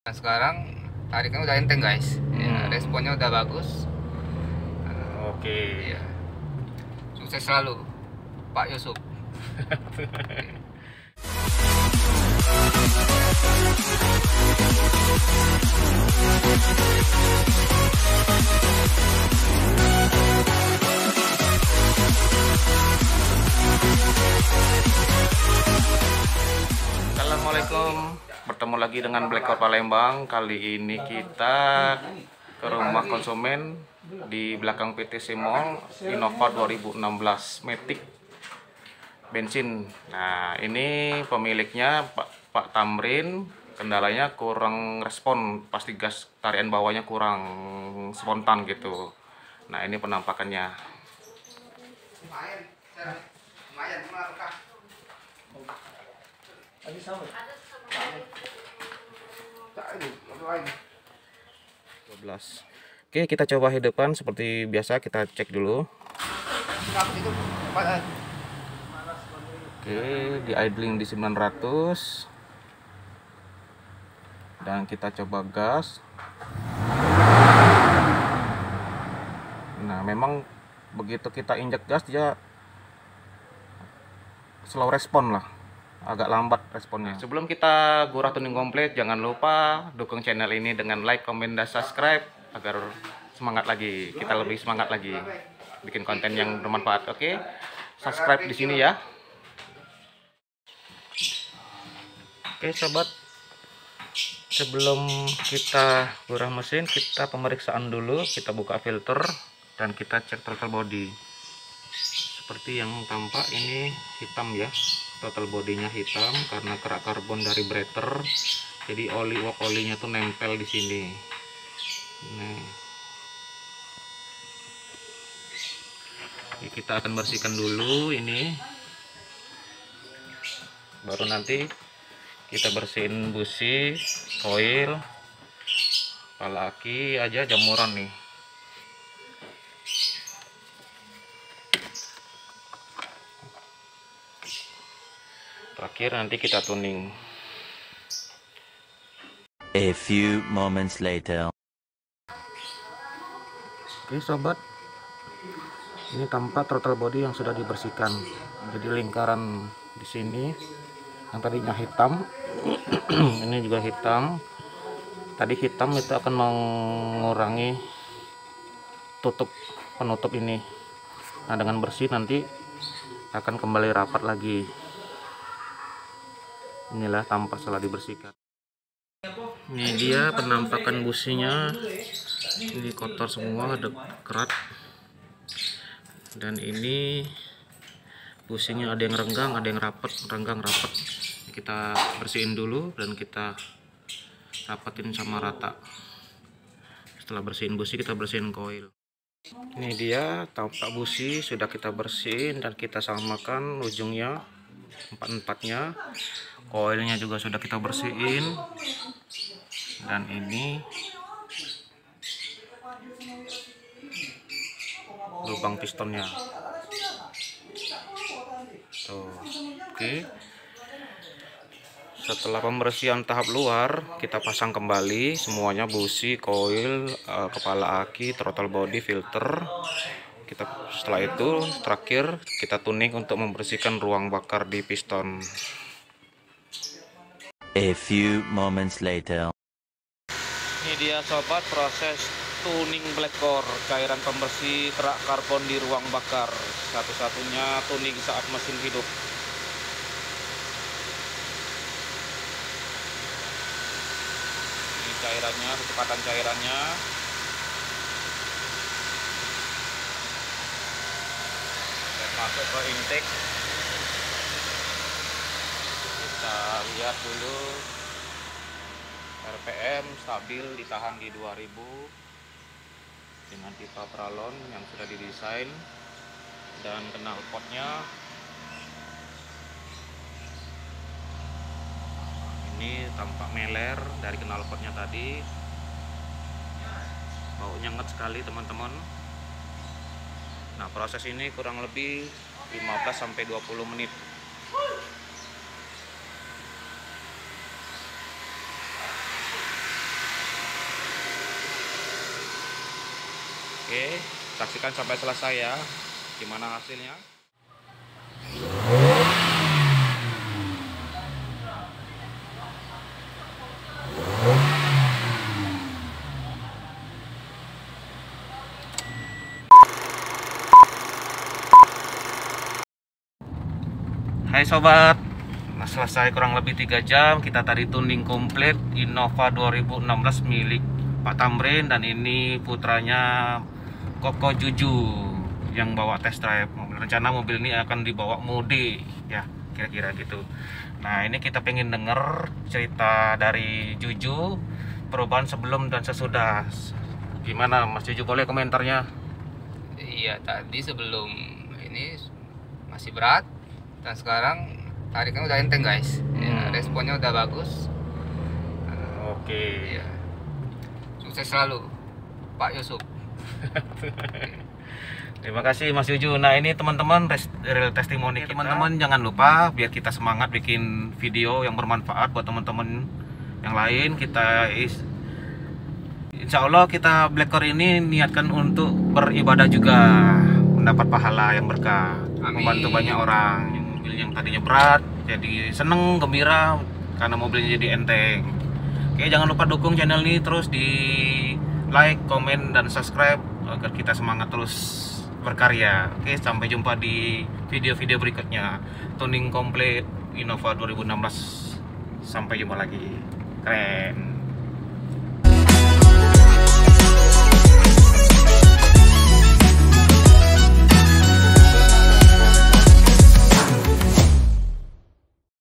Nah, sekarang tarikan udah enteng guys. Ya, responnya udah bagus. Oke. Ya. Sukses selalu Pak Yusuf. Assalamualaikum, bertemu lagi dengan Blackcore Palembang. Kali ini kita ke rumah konsumen di belakang PTC Mall, Innova 2016 Matic bensin. Nah, ini pemiliknya Pak Tamrin. Kendalanya kurang respon, pasti gas tarian bawahnya kurang spontan gitu. Nah, ini penampakannya. Lumayan, 12. Oke, kita coba hidupkan seperti biasa, kita cek dulu. Oke, di idling di 900. Dan kita coba gas. Nah, memang begitu kita injek gas dia slow respon lah, agak lambat responnya. Sebelum kita gurah tuning komplit, jangan lupa dukung channel ini dengan like, comment, dan subscribe agar semangat lagi, kita lebih semangat lagi bikin konten yang bermanfaat. Oke, subscribe di sini ya. Oke sobat, sebelum kita gurah mesin, kita pemeriksaan dulu. Kita buka filter dan kita cek throttle body. Seperti yang tampak ini hitam ya, throttle bodinya hitam karena kerak karbon dari breather. Jadi oli wok olinya tuh nempel di sini. Nah, kita akan bersihkan dulu ini, baru nanti kita bersihin busi, koil, kepala aki aja jamuran nih. Terakhir nanti kita tuning. A few moments later. Oke sobat, ini tampak throttle body yang sudah dibersihkan. Jadi lingkaran di sini yang tadinya hitam ini juga hitam. Tadi hitam itu akan mengurangi penutup ini. Nah, dengan bersih nanti akan kembali rapat lagi. Inilah tampak setelah dibersihkan. Ini dia penampakan businya. Ini kotor semua, ada kerat. Dan ini businya ada yang renggang, ada yang rapat, renggang rapat. Kita bersihin dulu dan kita rapatin sama rata. Setelah bersihin busi, kita bersihin koil. Ini dia tampak busi sudah kita bersihin dan kita samakan ujungnya empat-empatnya. Koilnya juga sudah kita bersihin. Dan ini lubang pistonnya. Tuh, oke. Setelah pembersihan tahap luar, kita pasang kembali semuanya, busi, koil, kepala aki, throttle body, filter. Setelah itu terakhir kita tuning untuk membersihkan ruang bakar di piston. A few moments later. Ini dia sobat, proses tuning Blackcore, cairan pembersih kerak karbon di ruang bakar. Satu-satunya tuning saat mesin hidup. Ini cairannya, kecepatan cairannya. Masuk ke intake. Kita lihat dulu. RPM stabil ditahan di 2000 dengan pipa pralon yang sudah didesain dan knalpotnya ini tampak meler dari knalpotnya tadi. Baunya nget sekali teman-teman. Nah, proses ini kurang lebih 15-20 menit. Oke, saksikan sampai selesai ya, gimana hasilnya. Hai sobat, nah, selesai kurang lebih 3 jam. Kita tadi tuning komplit Innova 2016 milik Pak Tamrin, dan ini putranya Koko Juju yang bawa test drive. Rencana mobil ini akan dibawa mudik ya, kira-kira gitu. Nah, ini kita pengen denger cerita dari Juju, perubahan sebelum dan sesudah. Gimana Mas Juju, boleh komentarnya? Iya, tadi sebelum ini masih berat, dan sekarang tarikannya udah enteng guys. Ya, responnya udah bagus. Oke. Iya. Sukses selalu Pak Yusuf. Terima kasih Mas Juju. Nah, ini teman-teman real testimoni kita. Teman-teman jangan lupa, biar kita semangat bikin video yang bermanfaat buat teman-teman yang lain. Insya Allah kita Blackcore ini niatkan untuk beribadah juga, mendapat pahala yang berkah. Amin. Membantu banyak orang. Mobil yang tadinya berat jadi seneng, gembira karena mobilnya jadi enteng. Oke, jangan lupa dukung channel ini terus di like, komen, dan subscribe agar kita semangat terus berkarya. Oke, sampai jumpa di video-video berikutnya. Tuning komplit Innova 2016. Sampai jumpa lagi. Keren.